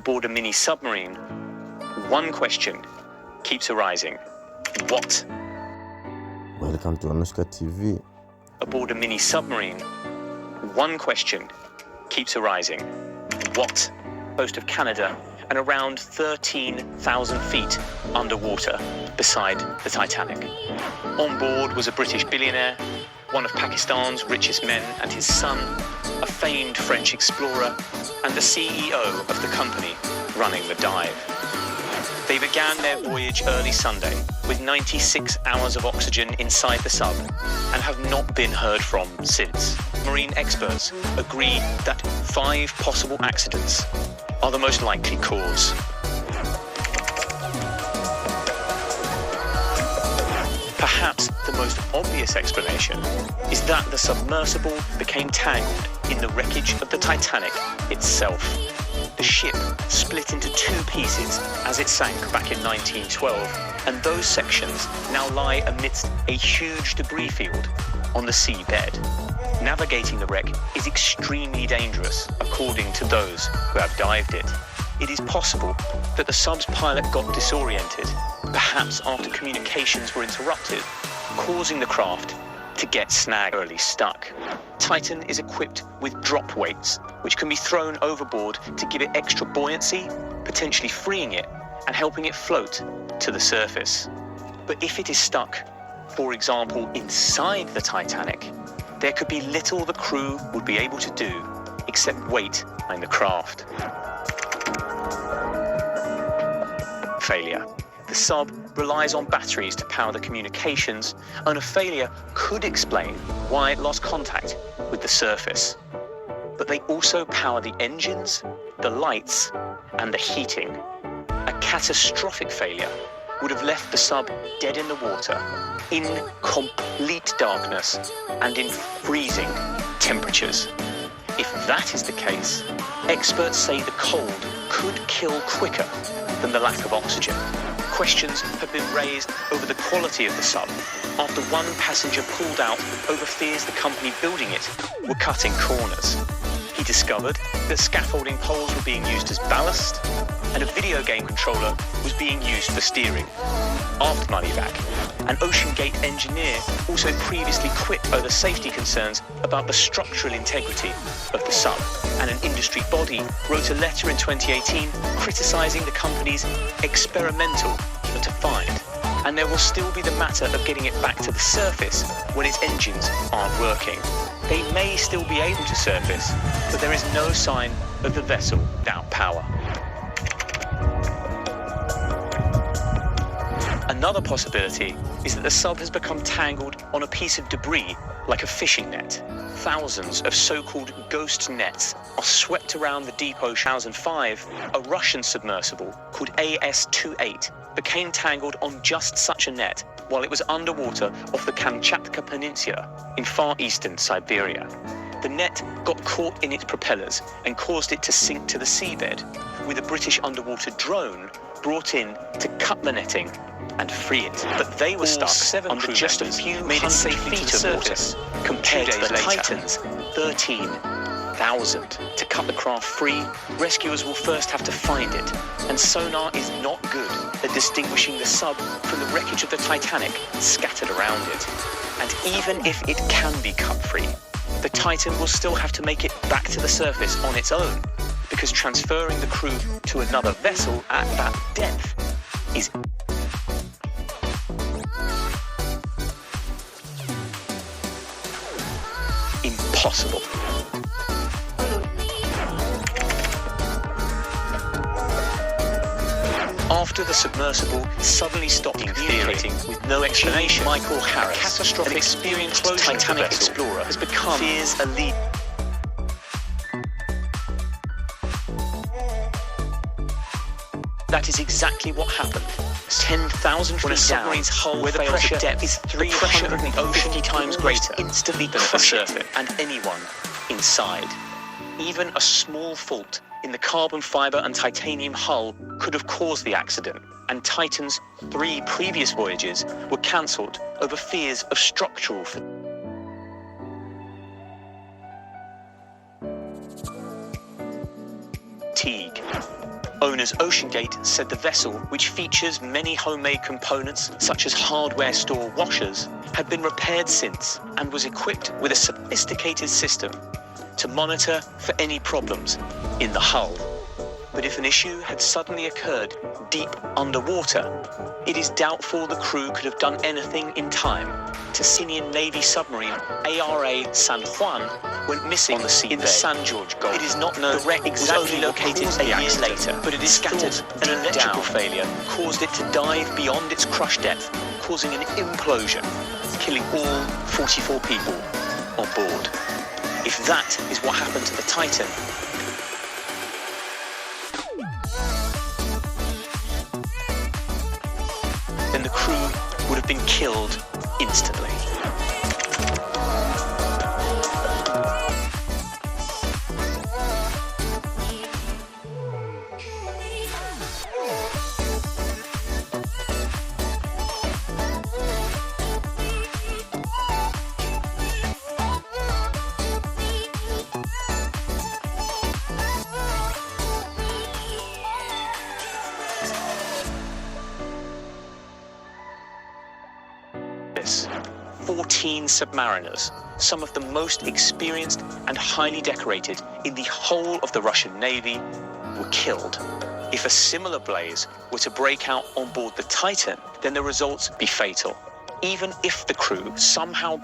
aboard a mini submarine, one question keeps arising. What? Welcome to Anushka TV. Aboard a mini submarine, one question keeps arising. What? Coast of Canada and around 13,000 feet underwater beside the Titanic. On board was a British billionaire, one of Pakistan's richest men and his son, a famed French explorer, and the CEO of the company running the dive. They began their voyage early Sunday with 96 hours of oxygen inside the sub and have not been heard from since. Marine experts agree that 5 possible accidents are the most likely cause. Perhaps the most obvious explanation is that the submersible became tangled in the wreckage of the Titanic itself. The ship split into 2 pieces as it sank back in 1912, and those sections now lie amidst a huge debris field on the seabed. Navigating the wreck is extremely dangerous, according to those who have dived it. It is possible that the sub's pilot got disoriented, perhaps after communications were interrupted, causing the craft to get snaggerly stuck. Titan is equipped with drop weights, which can be thrown overboard to give it extra buoyancy, potentially freeing it and helping it float to the surface. But if it is stuck, for example, inside the Titanic, there could be little the crew would be able to do except wait behind the craft. Failure. The sub relies on batteries to power the communications, and a failure could explain why it lost contact with the surface. But they also power the engines, the lights, and the heating. A catastrophic failure would have left the sub dead in the water, in complete darkness, and in freezing temperatures. If that is the case, experts say the cold could kill quicker than the lack of oxygen. Questions have been raised over the quality of the sub after one passenger pulled out over fears the company building it were cutting corners. He discovered that scaffolding poles were being used as ballast and a video game controller was being used for steering. After money back, an OceanGate engineer also previously quit over safety concerns about the structural integrity of the sub, and an industry body wrote a letter in 2018 criticising the company's experimental to find. And there will still be the matter of getting it back to the surface when its engines aren't working. They may still be able to surface, but there is no sign of the vessel without power. Another possibility is that the sub has become tangled on a piece of debris like a fishing net. Thousands of so-called ghost nets are swept around the deep ocean. 2005, a Russian submersible called AS-28 became tangled on just such a net while it was underwater off the Kamchatka Peninsula in far eastern Siberia. The net got caught in its propellers and caused it to sink to the seabed, with a British underwater drone brought in to cut the netting and free it. But they were stuck under just a few made it safely to the surface, compared to the Titan's 13,000. To cut the craft free, rescuers will first have to find it, and sonar is not good at distinguishing the sub from the wreckage of the Titanic scattered around it. And even if it can be cut free, the Titan will still have to make it back to the surface on its own, because transferring the crew to another vessel at that depth is impossible. After the submersible suddenly stopped communicating with no explanation, Michael Harris, a catastrophic experienced Titanic explorer, has become fears a lead. That is exactly what happened. 10,000 feet submarine's hull, where the pressure depth is 350 times greater, instantly crush it and anyone inside. Even a small fault in the carbon fiber and titanium hull could have caused the accident, and Titan's 3 previous voyages were cancelled over fears of structural fatigue. Owners OceanGate said the vessel, which features many homemade components such as hardware store washers, had been repaired since and was equipped with a sophisticated system to monitor for any problems in the hull. But if an issue had suddenly occurred deep underwater, it is doubtful the crew could have done anything in time to see Indian Navy submarine ARA San Juan went missing on the sea in the San George Gulf. It is not known the wreck was only located a year later, but it is scattered. An electrical failure caused it to dive beyond its crush depth, causing an implosion, killing all 44 people on board. If that is what happened to the Titan, then the crew would have been killed instantly. This 14 submariners, some of the most experienced and highly decorated in the whole of the Russian Navy, were killed. If a similar blaze were to break out on board the Titan, then the results would be fatal, even if the crew somehow